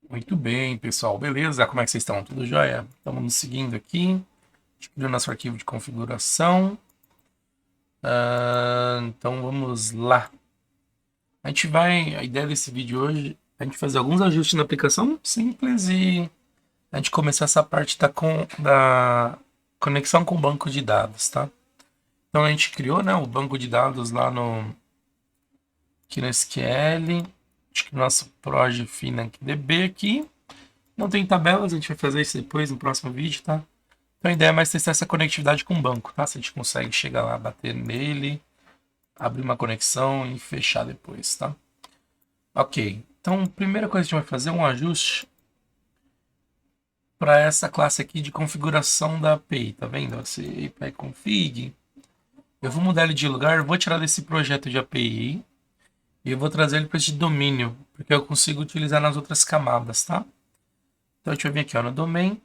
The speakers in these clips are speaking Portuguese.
Muito bem, pessoal. Beleza? Como é que vocês estão? Tudo jóia? Estamos nos seguindo aqui. A gente criou nosso arquivo de configuração. Então vamos lá. A ideia desse vídeo hoje é a gente fazer alguns ajustes na aplicação simples e a gente começar essa parte da conexão com o banco de dados, tá? Então a gente criou, né, o banco de dados aqui no SQL. Acho que nosso Proj FinanDB aqui. Não tem tabelas, a gente vai fazer isso depois no próximo vídeo, tá? Então a ideia é mais testar essa conectividade com o banco, tá? Se a gente consegue chegar lá, bater nele, abrir uma conexão e fechar depois, tá? Ok, então a primeira coisa que a gente vai fazer é um ajuste para essa classe aqui de configuração da API, tá vendo? Esse API config. Eu vou mudar ele de lugar, vou tirar desse projeto de API e eu vou trazer ele para esse domínio, porque eu consigo utilizar nas outras camadas, tá? Então a gente vai vir aqui ó, no domain.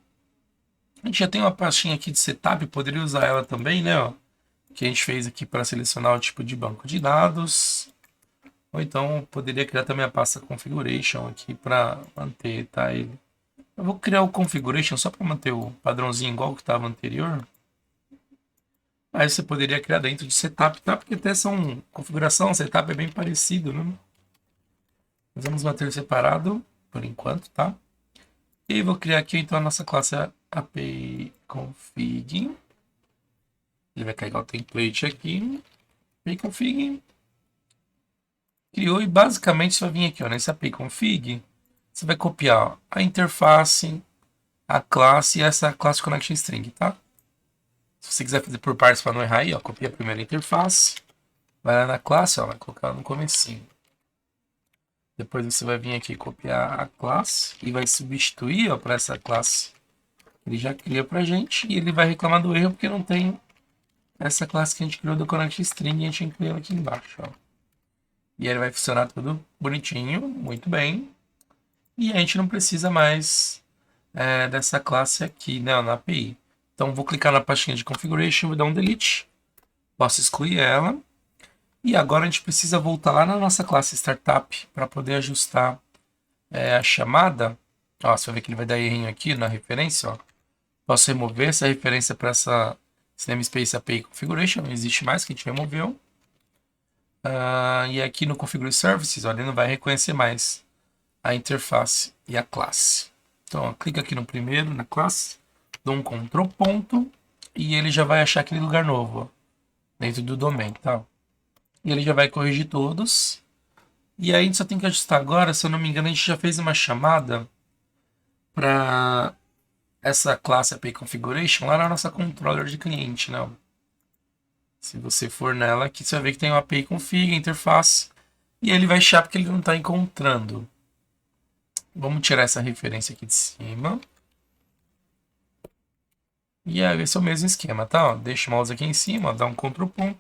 A gente já tem uma pastinha aqui de setup, poderia usar ela também, né? Ó, que a gente fez aqui para selecionar o tipo de banco de dados. Ou então poderia criar também a pasta configuration aqui para manter, tá? Ele. Eu vou criar o configuration só para manter o padrãozinho igual que estava anterior. Aí você poderia criar dentro de setup, tá? Porque até são configuração, setup é bem parecido, né? Mas vamos manter separado por enquanto, tá? E vou criar aqui então a nossa classe API config. Ele vai carregar o template aqui. API config. Criou e basicamente você vai vir aqui ó, nesse API config. Você vai copiar ó, a interface, a classe e essa classe connection string, tá? Se você quiser fazer por partes para não errar aí, ó, copia a primeira interface. Vai lá na classe, ó, vai colocar no comecinho. Depois você vai vir aqui copiar a classe e vai substituir para essa classe que ele já cria pra gente. E ele vai reclamar do erro porque não tem essa classe que a gente criou do connection string e a gente incluiu aqui embaixo. Ó. E ele vai funcionar tudo bonitinho, muito bem. E a gente não precisa mais dessa classe aqui, né, na API. Então vou clicar na pastinha de configuration, vou dar um delete. Posso excluir ela. E agora a gente precisa voltar lá na nossa classe startup para poder ajustar a chamada. Ó, você vai ver que ele vai dar errinho aqui na referência. Ó. Posso remover essa referência para esse namespace API configuration. Não existe mais, que a gente removeu. E aqui no configure services, ó, ele não vai reconhecer mais a interface e a classe. Então, ó, clica aqui no primeiro, na classe, dou um Ctrl ponto e ele já vai achar aquele lugar novo, ó, dentro do domain, tá? E ele já vai corrigir todos. E aí a gente só tem que ajustar agora, se eu não me engano, a gente já fez uma chamada para essa classe API Configuration lá na nossa controller de cliente, né? Se você for nela aqui, você vai ver que tem uma API config, interface, e ele vai achar porque ele não está encontrando. Vamos tirar essa referência aqui de cima. E aí, esse é o mesmo esquema, tá? Ó, deixa o mouse aqui em cima, ó, dá um Ctrl ponto.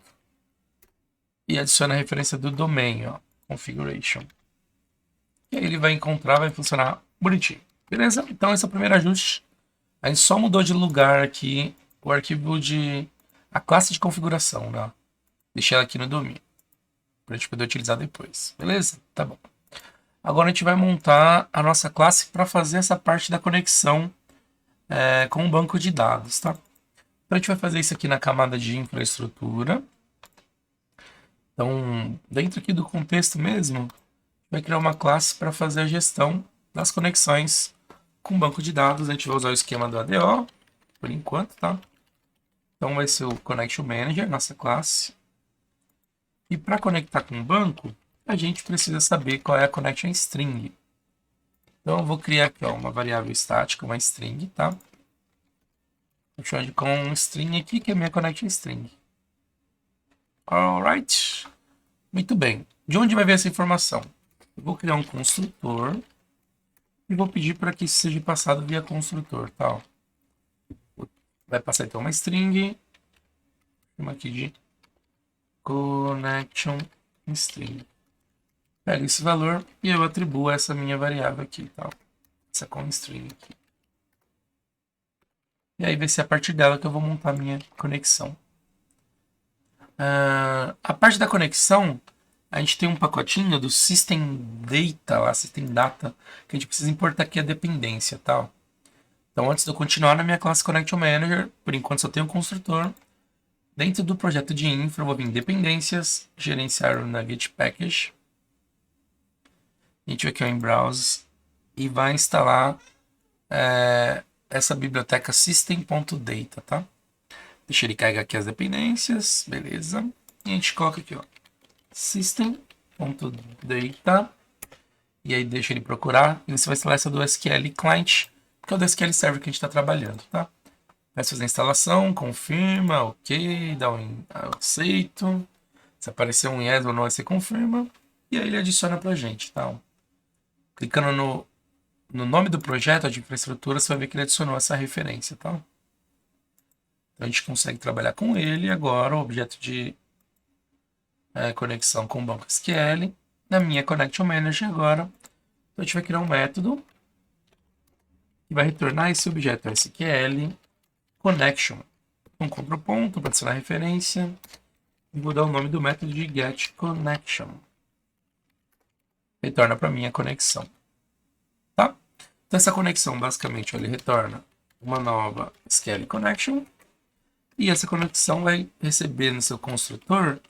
E adiciona a referência do domain, ó, configuration. E aí ele vai encontrar, vai funcionar bonitinho. Beleza? Então esse é o primeiro ajuste. A gente só mudou de lugar aqui o arquivo a classe de configuração, né? Deixei ela aqui no domínio. Pra gente poder utilizar depois. Beleza? Tá bom. Agora a gente vai montar a nossa classe para fazer essa parte da conexão com o banco de dados, tá? Então a gente vai fazer isso aqui na camada de infraestrutura. Então, dentro aqui do contexto mesmo, vai criar uma classe para fazer a gestão das conexões com o banco de dados. A gente vai usar o esquema do ADO, por enquanto, tá? Então vai ser o Connection Manager, nossa classe. E para conectar com o banco, a gente precisa saber qual é a Connection String. Então eu vou criar aqui ó, uma variável estática, uma string, tá? Vou chamar de com string aqui, que é a minha Connection String. Alright. Muito bem. De onde vai vir essa informação? Eu vou criar um construtor e vou pedir para que isso seja passado via construtor, tá? Vai passar então uma string, chama aqui de connection string. Pego esse valor e eu atribuo essa minha variável aqui, tá? Essa constring aqui. E aí vai ser a partir dela que eu vou montar a minha conexão. A parte da conexão a gente tem um pacotinho do System Data, lá, System Data, que a gente precisa importar aqui a dependência, tá? Então, antes de eu continuar na minha classe Connection Manager, por enquanto só tenho um construtor. Dentro do projeto de infra, eu vou vir em dependências, gerenciar o Nugget Package. A gente vai aqui em Browse e vai instalar essa biblioteca system.data, tá? Deixa ele carregar aqui as dependências, beleza. E a gente coloca aqui, ó, system.data. E aí deixa ele procurar. E você vai instalar essa do SQL Client, que é o do SQL Server que a gente está trabalhando, tá? Vai fazer a instalação, confirma, ok, dá um aceito. Se aparecer um yes ou não, você confirma. E aí ele adiciona pra gente, tá? Clicando no nome do projeto, de infraestrutura, você vai ver que ele adicionou essa referência, tá? Então a gente consegue trabalhar com ele agora, o objeto de conexão com o banco SQL. Na minha Connection Manager agora, então a gente vai criar um método que vai retornar esse objeto SQL Connection. Um contraponto para adicionar referência. E vou dar o nome do método de getConnection. Retorna para mim a conexão. Tá? Então essa conexão, basicamente, ele retorna uma nova SQL Connection. E essa conexão vai receber no seu construtor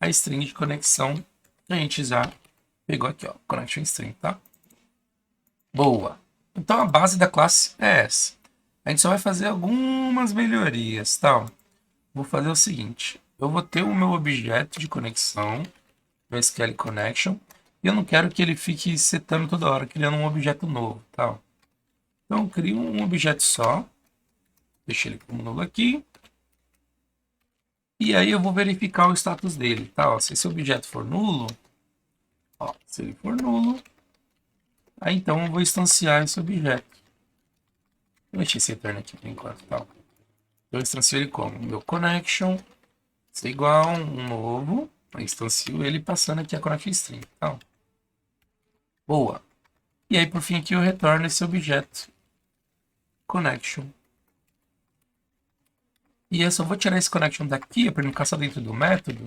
a string de conexão que a gente já pegou aqui, ó, Connection String, tá? Boa! Então a base da classe é essa. A gente só vai fazer algumas melhorias, tá? Vou fazer o seguinte. Eu vou ter o meu objeto de conexão, meu SQL Connection, e eu não quero que ele fique setando toda hora, criando um objeto novo, tá? Então eu crio um objeto só, deixo ele como nulo aqui, e aí eu vou verificar o status dele, tá? Ó, se esse objeto for nulo, ó, se ele for nulo, aí então eu vou instanciar esse objeto. Vou deixar esse return aqui por enquanto, tá? Eu instancio ele como? Meu connection, isso é igual a um novo, eu instancio ele passando aqui a connection string, tá? Boa! E aí, por fim, aqui eu retorno esse objeto connection. E eu só vou tirar esse connection daqui, para ele não ficar só dentro do método.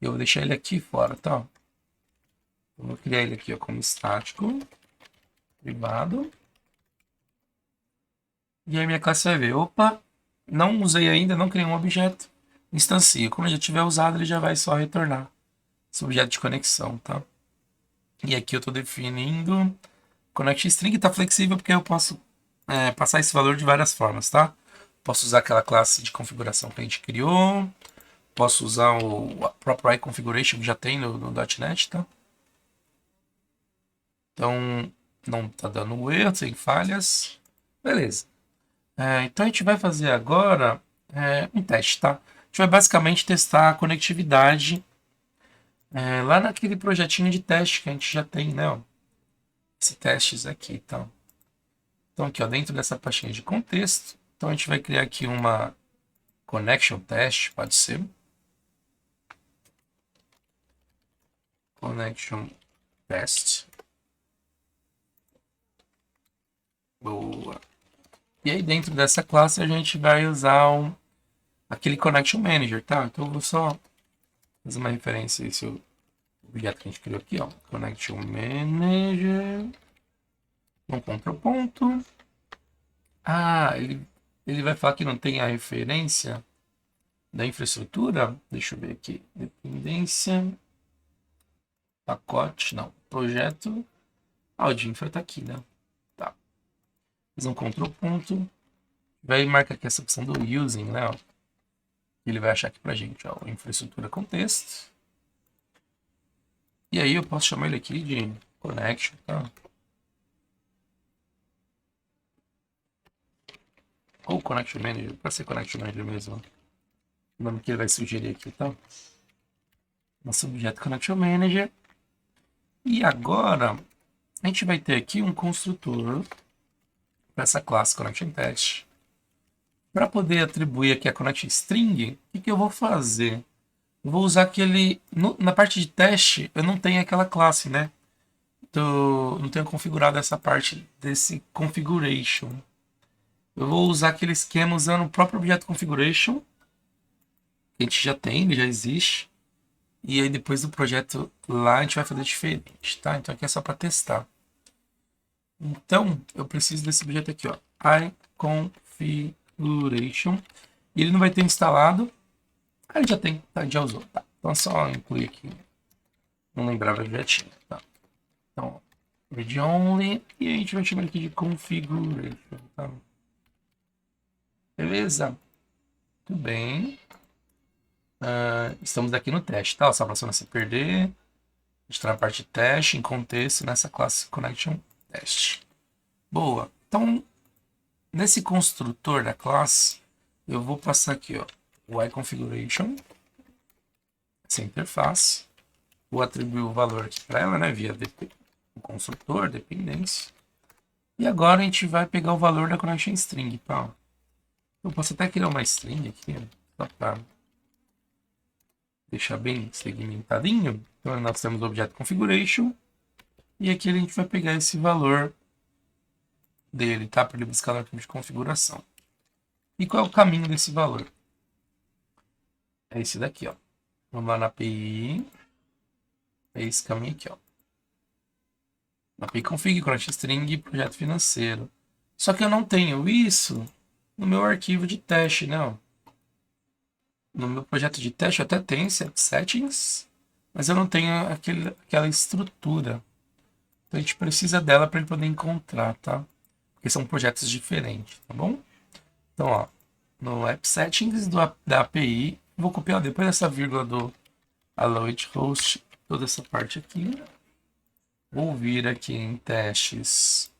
E eu vou deixar ele aqui fora, tá? Eu vou criar ele aqui ó, como estático, privado. E aí minha classe vai ver, opa, não usei ainda, não criei um objeto. Instancio. Como eu já tiver usado, ele já vai só retornar esse objeto de conexão, tá? E aqui eu estou definindo Connection String, está flexível porque eu posso passar esse valor de várias formas, tá? Posso usar aquela classe de configuração que a gente criou. Posso usar a própria iConfiguration que já tem no .NET, tá? Então, não tá dando erro, sem falhas. Beleza. Então, a gente vai fazer agora um teste, tá? A gente vai basicamente testar a conectividade lá naquele projetinho de teste que a gente já tem, né? Ó, esse testes aqui, tá? Então, aqui, ó, dentro dessa pastinha de contexto, então a gente vai criar aqui uma connection test, pode ser. Connection test. Boa. E aí dentro dessa classe a gente vai usar aquele connection manager, tá? Então eu vou só fazer uma referência a esse objeto que a gente criou aqui, ó. Connection manager. Um contraponto. Ah, ele vai falar que não tem a referência da infraestrutura. Deixa eu ver aqui. Dependência. Pacote, não. Projeto. O de infra tá aqui, né? Tá. Fiz um contraponto. Vai marcar aqui essa opção do using, né? Ó. Ele vai achar aqui pra gente, ó. Infraestrutura contexto. E aí eu posso chamar ele aqui de connection, tá? Ou connection manager, para ser connection manager mesmo. O nome que ele vai sugerir aqui, tá? Nosso objeto connection manager. E agora a gente vai ter aqui um construtor para essa classe connection test. Para poder atribuir aqui a connection string, o que eu vou fazer? Eu vou usar aquele... na parte de teste, eu não tenho aquela classe, né? Então, não tenho configurado essa parte desse configuration. Eu vou usar aquele esquema usando o próprio objeto configuration. Que a gente já tem, ele já existe. E aí depois do projeto lá a gente vai fazer diferente, tá? Então aqui é só para testar. Então eu preciso desse objeto aqui, ó, iConfiguration. E ele não vai ter instalado. Ah, ele já tem, tá? Já usou, tá? Então é só incluir aqui. Não lembrava que já tinha, tá? Então, ó, read only e a gente vai chamar aqui de configuration, tá? Beleza? Muito bem. Estamos aqui no teste, tá? Só para você não se perder. A gente está na parte de teste, em contexto, nessa classe connection test. Boa. Então, nesse construtor da classe, eu vou passar aqui, ó, o iConfiguration, essa interface. Vou atribuir o valor aqui para ela, né, via o construtor, dependência. E agora a gente vai pegar o valor da connection string, tá? Eu posso até criar uma string aqui, só para deixar bem segmentadinho. Então nós temos o objeto configuration e aqui a gente vai pegar esse valor dele, tá? Para ele buscar no arquivo de configuração. E qual é o caminho desse valor? É esse daqui, ó. Vamos lá na API. É esse caminho aqui, ó. Na API config, connection string, projeto financeiro. Só que eu não tenho isso no meu arquivo de teste, não. No meu projeto de teste eu até tenho settings, mas eu não tenho aquela estrutura. Então a gente precisa dela para ele poder encontrar, tá? Porque são projetos diferentes, tá bom? Então, ó, no app settings da API, vou copiar depois dessa vírgula do allow it host, toda essa parte aqui. Vou vir aqui em testes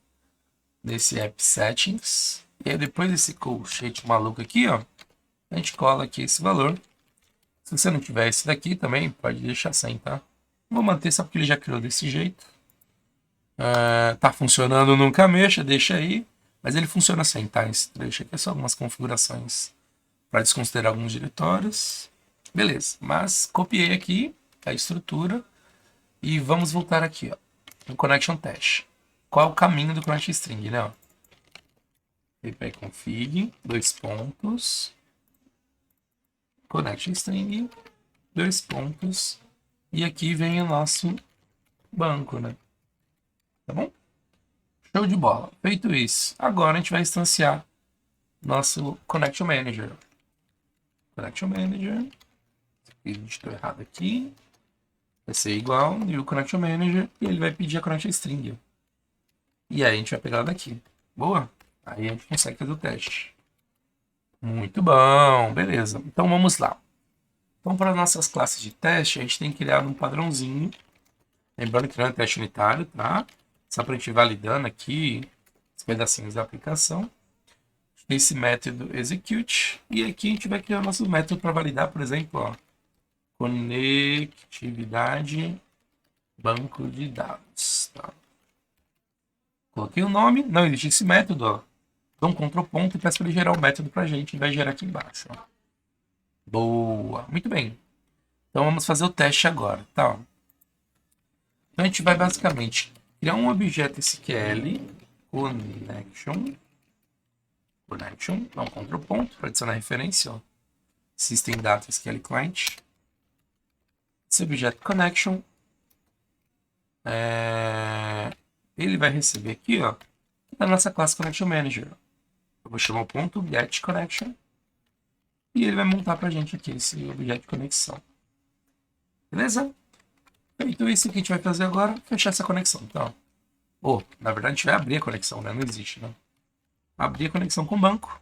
desse app settings. E aí depois desse colchete maluco aqui, ó, a gente cola aqui esse valor. Se você não tiver esse daqui também, pode deixar sem, tá? Vou manter só porque ele já criou desse jeito. Tá funcionando, nunca mexa, deixa aí. Mas ele funciona sem, tá? Esse trecho aqui é só algumas configurações para desconsiderar alguns diretórios. Beleza, mas copiei aqui a estrutura e vamos voltar aqui, ó, no connection test. Qual é o caminho do connection string, né? API config, dois pontos, connection string, dois pontos, e aqui vem o nosso banco, né? Tá bom? Show de bola. Feito isso, agora a gente vai instanciar nosso Connection Manager. Connection Manager. Editou errado aqui. Vai ser igual new Connection Manager e ele vai pedir a Connection String. E aí a gente vai pegar ela daqui. Boa? Aí a gente consegue fazer o teste. Muito bom, beleza. Então vamos lá. Então para nossas classes de teste, a gente tem que criar um padrãozinho. Lembrando que não é teste unitário, tá? Só para a gente ir validando aqui os pedacinhos da aplicação. Esse método execute. E aqui a gente vai criar o nosso método para validar, por exemplo, ó, conectividade banco de dados. Tá? Coloquei o nome, não existe esse método. Ó. Dou um Ctrl ponto e peço para ele gerar o método para a gente. E vai gerar aqui embaixo. Ó. Boa, muito bem. Então vamos fazer o teste agora. Tá? Então a gente vai basicamente criar um objeto SQL connection, dá um Ctrl ponto para adicionar referência, ó. System Data SQL Client. Esse objeto connection, ele vai receber aqui, ó, da nossa classe Connection Manager. Eu vou chamar o ponto get connection e ele vai montar para a gente aqui esse objeto de conexão. Beleza? Feito isso, o que a gente vai fazer agora? Fechar essa conexão. Então, na verdade a gente vai abrir a conexão, né? Não existe, né? Abrir a conexão com o banco.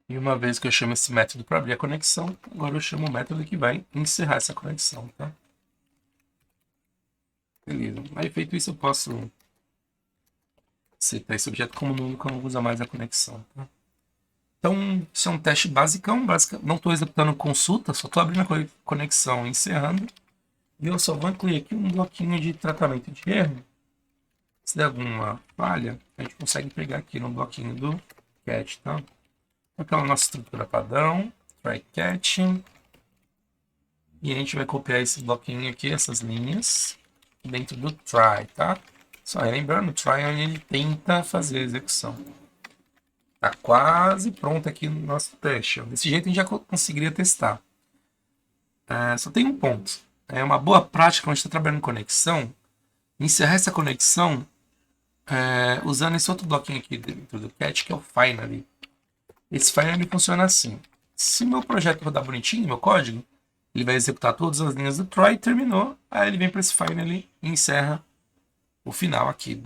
E uma vez que eu chamo esse método para abrir a conexão, agora eu chamo o método que vai encerrar essa conexão, tá? Beleza. Aí feito isso, eu posso setar esse objeto como nulo quando eu não usar mais a conexão, tá? Então, isso é um teste basicão. Não estou executando consulta, só estou abrindo a conexão e encerrando. E eu só vou incluir aqui um bloquinho de tratamento de erro. Se der alguma falha, a gente consegue pegar aqui no bloquinho do catch, tá? Então, a nossa estrutura padrão, try catch. E a gente vai copiar esse bloquinho aqui, essas linhas, dentro do try, tá? Só lembrando, o try é onde ele tenta fazer a execução. Tá quase pronto aqui no nosso teste. Desse jeito a gente já conseguiria testar. Só tem um ponto. É uma boa prática quando a gente está trabalhando em conexão, encerrar essa conexão usando esse outro bloquinho aqui dentro do cat, que é o finally. Esse finally funciona assim. Se meu projeto rodar bonitinho, meu código, ele vai executar todas as linhas do try, terminou, aí ele vem para esse finally e encerra o final aqui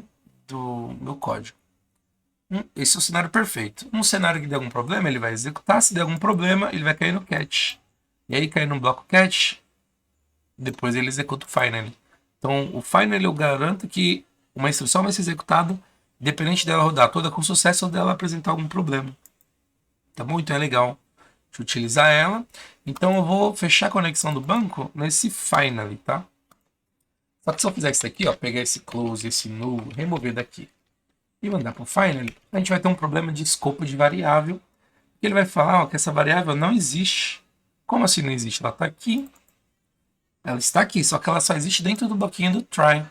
do meu código. Esse é o cenário perfeito. Um cenário que der algum problema, ele vai executar. Se der algum problema, ele vai cair no catch. E aí, cair no bloco catch, depois ele executa o finally. Então, o finally eu garanto que uma instrução vai ser executada, independente dela rodar toda com sucesso ou dela apresentar algum problema. Tá bom? Então é legal de utilizar ela. Então eu vou fechar a conexão do banco nesse finally, tá? Só que se eu fizer isso aqui, ó, pegar esse close, esse null, remover daqui e mandar para o finally, a gente vai ter um problema de escopo de variável. Ele vai falar ó, que essa variável não existe. Como assim não existe? Ela está aqui. Ela está aqui, só que ela só existe dentro do bloquinho do try.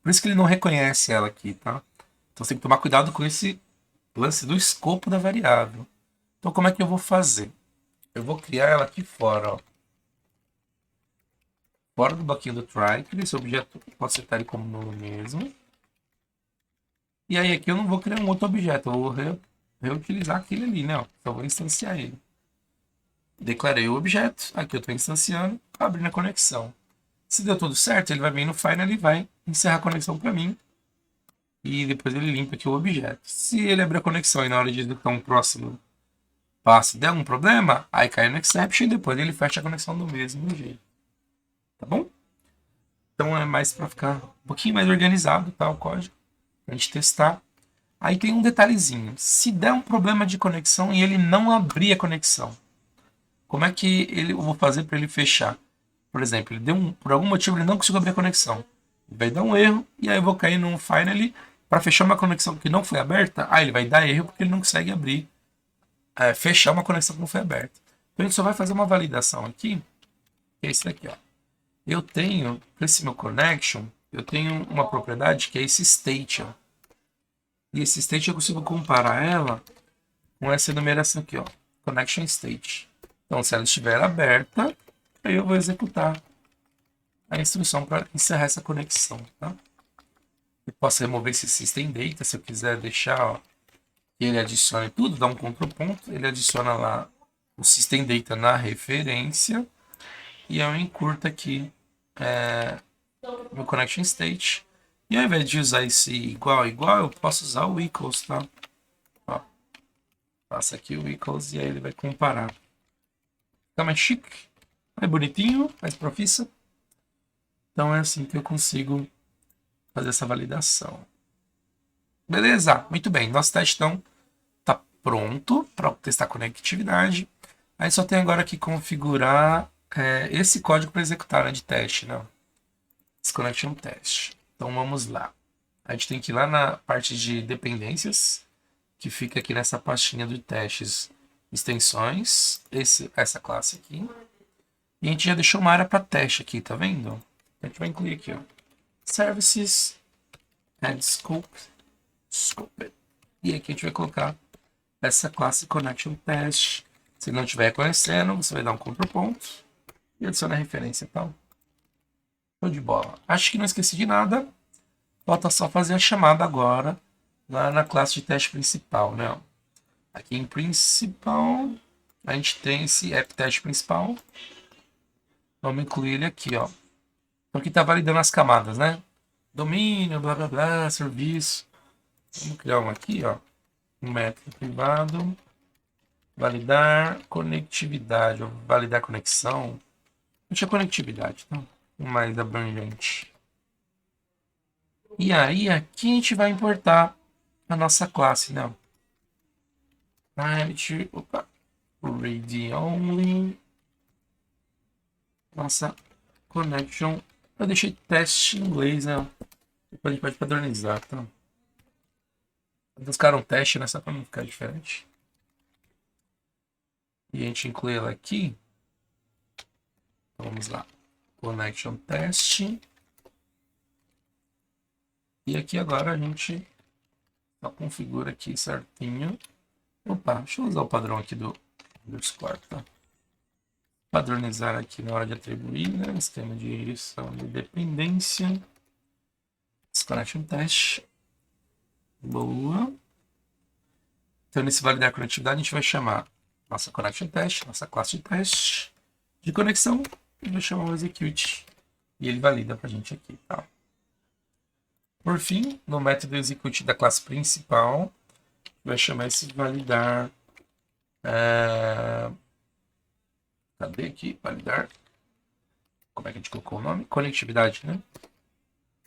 Por isso que ele não reconhece ela aqui, tá? Então você tem que tomar cuidado com esse lance do escopo da variável. Então como é que eu vou fazer? Eu vou criar ela aqui fora, ó. Fora do bloquinho do try, que esse objeto posso setar ele como nulo mesmo. E aí aqui eu não vou criar um outro objeto, eu vou reutilizar aquele ali, né? Ó. Então eu vou instanciar ele. Declarei o objeto, aqui eu estou instanciando, abrindo a conexão. Se deu tudo certo, ele vai vir no final e vai encerrar a conexão para mim. E depois ele limpa aqui o objeto. Se ele abrir a conexão e na hora de executar um próximo passo der algum problema, aí cai no exception e depois ele fecha a conexão do mesmo jeito. Tá bom? Então é mais para ficar um pouquinho mais organizado, tá, o código. Pra gente testar. Aí tem um detalhezinho. Se der um problema de conexão e ele não abrir a conexão, como é que eu vou fazer para ele fechar? Por exemplo, por algum motivo ele não conseguiu abrir a conexão. Ele vai dar um erro e aí eu vou cair num finally para fechar uma conexão que não foi aberta. Aí ele vai dar erro porque ele não consegue abrir, fechar uma conexão que não foi aberta. Então a gente só vai fazer uma validação aqui, que é esse daqui, ó. Eu tenho, para esse meu connection, eu tenho uma propriedade que é esse state, ó. E esse state eu consigo comparar ela com essa enumeração aqui, ó, connection state. Então, se ela estiver aberta, aí eu vou executar a instrução para encerrar essa conexão, tá? Eu posso remover esse system data, se eu quiser deixar, ó, que ele adicione tudo, dá um contraponto, ele adiciona lá o system data na referência e eu encurto aqui meu connection state. E ao invés de usar esse igual, eu posso usar o equals, tá? Ó, passa aqui o equals e aí ele vai comparar. Fica mais chique, mais bonitinho, mais profissa. Então é assim que eu consigo fazer essa validação. Beleza, muito bem. Nosso teste então está pronto para testar a conectividade. Aí só tem agora que configurar esse código para executar, né, de teste, né? Esse connection test. Então vamos lá. A gente tem que ir lá na parte de dependências, que fica aqui nessa pastinha de testes, extensões, essa classe aqui. E a gente já deixou uma área para teste aqui, tá vendo? A gente vai incluir aqui, ó, services, add scope. E aqui a gente vai colocar essa classe connection test. Se não estiver reconhecendo, você vai dar um contraponto e adiciona a referência, tá? Show de bola. Acho que não esqueci de nada. Falta só fazer a chamada agora lá na classe de teste principal, né? Aqui em principal, a gente tem esse app teste principal. Vamos incluir ele aqui, ó. Então aqui está validando as camadas, né? Domínio, blá blá blá, serviço. Vamos criar um aqui, ó. Um método privado. Validar conectividade, ou validar conexão. Deixa conectividade, tá? Mais abrangente. E aí, aqui a gente vai importar a nossa classe, né? Private, read only. Nossa connection. Eu deixei teste em inglês, né? Depois a gente pode padronizar, tá? Buscar um teste, né? Só para não ficar diferente. E a gente inclui ela aqui. Vamos lá. Connection test. E aqui agora a gente só configura aqui certinho. Opa, deixa eu usar o padrão aqui do underscore, tá? padronizar aqui na hora de atribuir, né? Sistema de gestão de dependência. Desconnection test. Boa. Então, nesse validar conectividade, a gente vai chamar nossa connection test, nossa classe de teste de conexão, e vai chamar o execute. E ele valida pra gente aqui, tá? Por fim, no método execute da classe principal, vai chamar esse validar. Cadê aqui? Validar. Como é que a gente colocou o nome? Conectividade, né?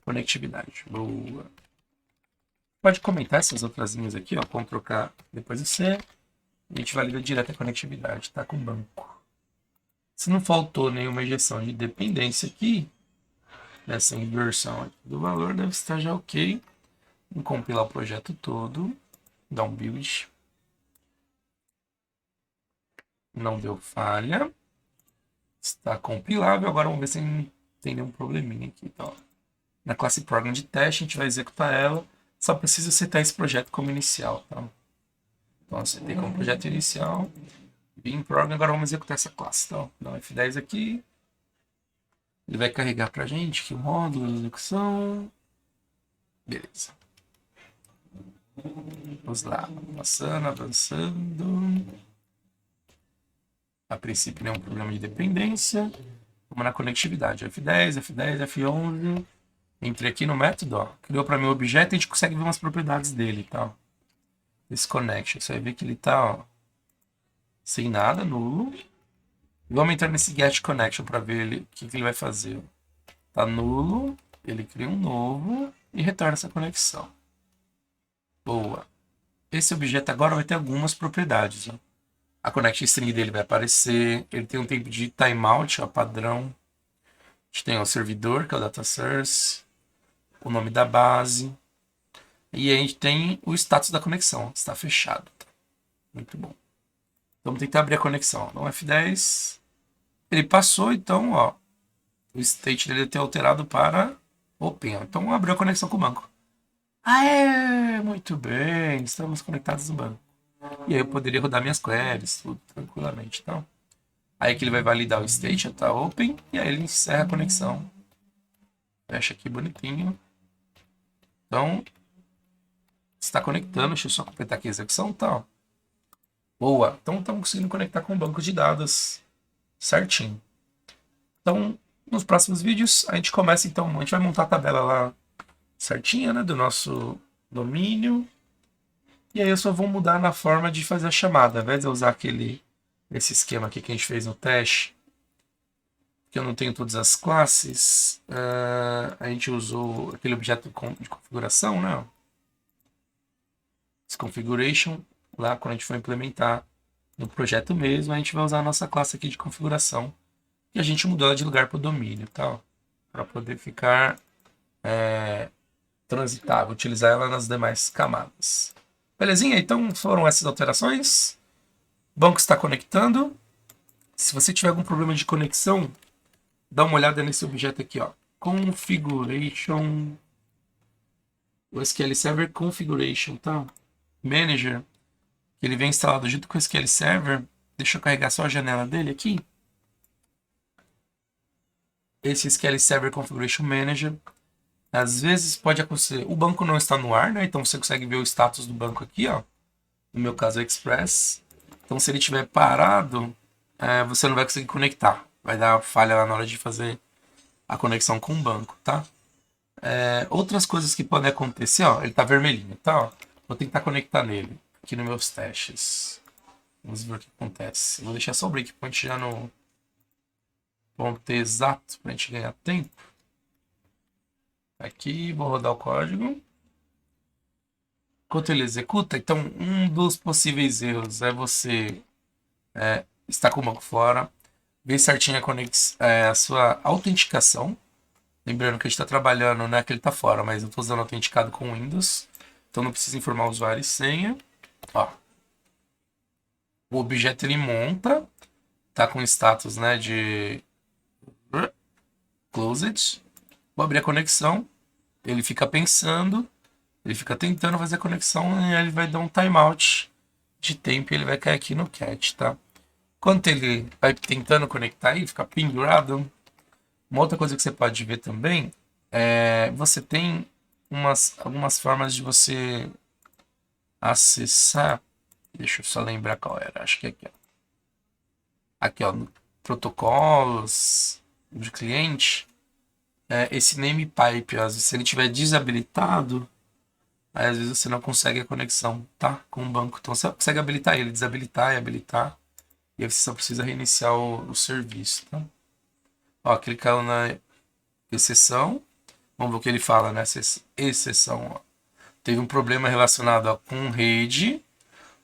Conectividade. Boa. Pode comentar essas outras linhas aqui, ó. Ctrl K depois do C. E a gente valida direto a conectividade, tá? Com o banco. Se não faltou nenhuma injeção de dependência aqui, dessa inversão aqui do valor, deve estar já ok. Vamos compilar o projeto todo. Dar um build. Não deu falha. Está compilável. Agora vamos ver se não tem nenhum probleminha aqui. Então, na classe Program de teste, a gente vai executar ela. Só precisa setar esse projeto como inicial. Tá? Então, setei como projeto inicial. Bin Program. Agora vamos executar essa classe. Então, dá um F10 aqui. Ele vai carregar para a gente aqui o módulo de execução. Beleza. Vamos lá. Passando, avançando. A princípio, nenhum problema de dependência. Vamos na conectividade. F10, F10, F11. Entrei aqui no método, ó. Criou para mim o objeto e a gente consegue ver umas propriedades dele, tá? Esse connection. Você vai ver que ele tá, ó, sem nada, nulo. Vamos entrar nesse get connection para ver o que ele vai fazer. Tá nulo. Ele cria um novo e retorna essa conexão. Boa. Esse objeto agora vai ter algumas propriedades, ó. A connection string dele vai aparecer. Ele tem um tempo de timeout, ó, padrão. A gente tem o servidor, que é o data source. O nome da base. E a gente tem o status da conexão. Está fechado. Tá? Muito bom. Vamos tentar abrir a conexão. No F10. Ele passou, então, ó. O state dele deve ter alterado para open. Ó. Então abriu a conexão com o banco. Aê! Muito bem. Estamos conectados no banco. E aí eu poderia rodar minhas queries, tudo tranquilamente. Então, aí que ele vai validar o state, tá open, e aí ele encerra a conexão. Fecha aqui bonitinho. Então, está conectando. Deixa eu só completar aqui a execução, tá? Boa. Então, estamos conseguindo conectar com o banco de dados certinho. Então, nos próximos vídeos, a gente começa, então, a gente vai montar a tabela lá certinha, né, do nosso domínio. E aí eu só vou mudar na forma de fazer a chamada. Ao invés de eu usar esse esquema aqui que a gente fez no teste, que eu não tenho todas as classes, a gente usou aquele objeto de configuração, né? Esse configuration, lá quando a gente for implementar no projeto mesmo, a gente vai usar a nossa classe aqui de configuração. E a gente mudou ela de lugar para o domínio, tá? Para poder ficar transitável, utilizar ela nas demais camadas. Belezinha? Então foram essas alterações. O banco está conectando. Se você tiver algum problema de conexão, dá uma olhada nesse objeto aqui, ó. Configuration. O SQL Server Configuration, tá? Manager. Ele vem instalado junto com o SQL Server. Deixa eu carregar só a janela dele aqui. Esse SQL Server Configuration Manager. Às vezes pode acontecer, o banco não está no ar, né? Então você consegue ver o status do banco aqui, ó. No meu caso é Express. Então se ele estiver parado, você não vai conseguir conectar. Vai dar falha lá na hora de fazer a conexão com o banco, tá? Outras coisas que podem acontecer, ó. Ele tá vermelhinho, tá? Ó. Vou tentar conectar nele aqui nos meus testes. Vamos ver o que acontece. Vou deixar só o breakpoint já no ponto exato para a gente ganhar tempo. Aqui, vou rodar o código. Enquanto ele executa, então um dos possíveis erros é você estar com o banco fora, ver certinho a sua autenticação. Lembrando que a gente está trabalhando, né, que ele está fora, mas eu estou usando autenticado com Windows. Então não precisa informar o usuário e senha. Ó. O objeto ele monta, tá com status, né, de closed. Vou abrir a conexão, ele fica pensando, ele fica tentando fazer a conexão e ele vai dar um timeout de tempo e ele vai cair aqui no cat, tá? Enquanto ele vai tentando conectar aí, fica pendurado. Uma outra coisa que você pode ver também é você tem algumas formas de você acessar. Deixa eu só lembrar qual era. Acho que é aqui, ó. Aqui, ó, no protocolos de cliente, esse name pipe, às vezes, se ele tiver desabilitado, aí às vezes você não consegue a conexão, tá? Com o banco. Então você consegue habilitar ele, desabilitar e habilitar. E aí você só precisa reiniciar o serviço, tá? Ó, clicando na exceção. Vamos ver o que ele fala, né? Exceção, ó. Teve um problema relacionado, ó, com rede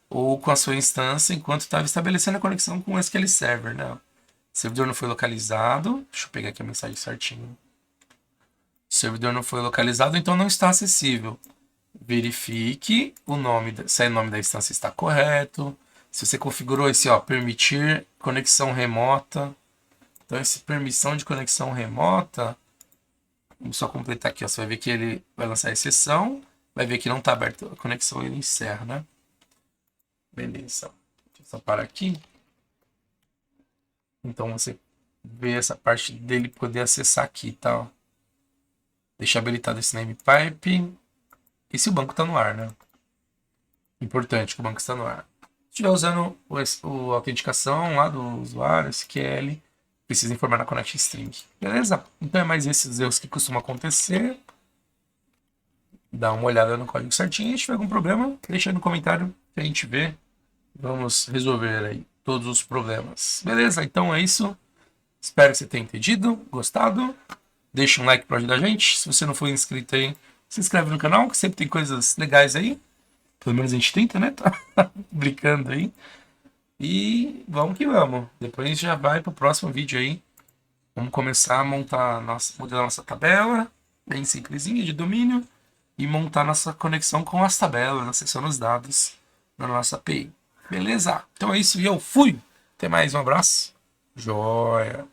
ou com a sua instância enquanto estava estabelecendo a conexão com o SQL Server, né? O servidor não foi localizado. Deixa eu pegar aqui a mensagem certinho. O servidor não foi localizado, então não está acessível. Verifique o nome, se o nome da instância está correto. Se você configurou esse, ó, permitir conexão remota. Então, essa permissão de conexão remota, vamos só completar aqui, ó, você vai ver que ele vai lançar a exceção, vai ver que não está aberta a conexão, ele encerra, né? Beleza. Deixa eu só parar aqui. Então, você vê essa parte dele poder acessar aqui, tá? Ó. Deixa habilitado esse name pipe. E se o banco está no ar, né? Importante que o banco está no ar. Se estiver usando a autenticação lá do usuário, SQL, precisa informar na Connect String. Beleza? Então é mais esses erros que costumam acontecer. Dá uma olhada no código certinho. Se tiver algum problema, deixa aí no comentário que a gente vê. Vamos resolver aí todos os problemas. Beleza? Então é isso. Espero que você tenha entendido, gostado. Deixa um like para ajudar a gente. Se você não for inscrito aí, se inscreve no canal, que sempre tem coisas legais aí. Pelo menos a gente tenta, né? Tá brincando aí. E vamos que vamos. Depois já vai pro próximo vídeo aí. Vamos começar a montar modelar nossa tabela, bem simplesinha de domínio, e montar nossa conexão com as tabelas, acessando os dados na nossa API. Beleza? Então é isso e eu fui. Até mais, um abraço. Joia.